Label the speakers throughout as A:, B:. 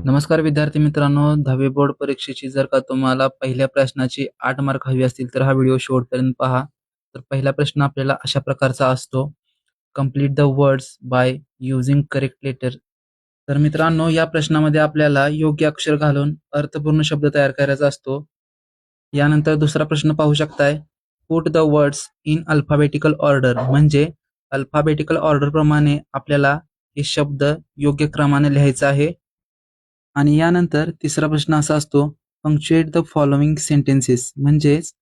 A: नमस्कार विद्यार्थी मित्रांनो, 10वी बोर्ड परीक्षेची जर का तुम्हाला पहिल्या प्रश्नाची 8 मार्क हवी असतील तर हा व्हिडिओ शेवटपर्यंत पहा. तर पहिला प्रश्न आपल्याला अशा प्रकारचा असतो, complete the words by using correct letter. तर मित्रांनो, या प्रश्नामध्ये आपल्याला योग्य अक्षर घालून अर्थपूर्ण शब्द तयार करायचा असतो. यानंतर दुसरा प्रश्न पाहू शकताय, put the words in alphabetical order, म्हणजे अल्फाबेटिकल ऑर्डर प्रमाणे आपल्याला हे शब्द योग्य क्रमाने लिहायचा आहे. आणि यानंतर तिसरा प्रश्न असा असतो, पंक्च्युएट द फॉलोइंग सेंटेन्सेस, म्हणजेच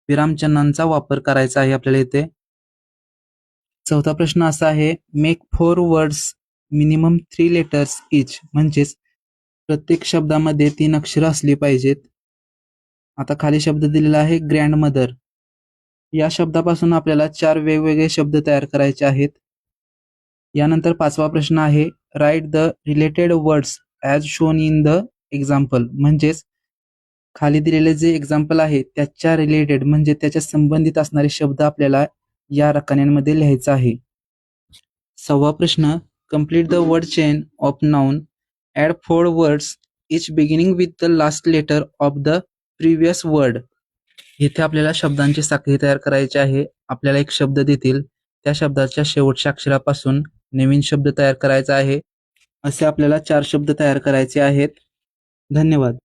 A: विरामचिन्हांचा वापर करायचा आहे आपल्याला इथे. चौथा प्रश्न असा आहे, make 4 words minimum 3 letters each, म्हणजेच प्रत्येक शब्दामध्ये 3 अक्षर असली पाहिजेत. आता खाली शब्द दिलेला आहे ग्रँड मदर. या शब्दापासून आपल्याला 4 वेगवेगळे शब्द तयार करायचे आहेत. यानंतर पाचवा प्रश्न आहे, write the related words as shown in the example, म्हणजेच खाली दिलेले जे एक्झाम्पल आहे त्याच्या रिलेटेड म्हणजे त्याच्या संबंधित असणारे शब्द आपल्याला या रकान्यांमध्ये लिहायचा आहे. सहावा प्रश्न, complete the word chain of noun, add 4 words each beginning with the last letter of the previous word. इथे आपल्याला शब्दांची साखळी तयार करायची आहे. आपल्याला एक शब्द देतील, त्या शब्दाच्या शेवटच्या अक्षरापासून नवीन शब्द तयार करायचा आहे. असे आपल्याला 4 शब्द तयार करायचे आहेत. धन्यवाद.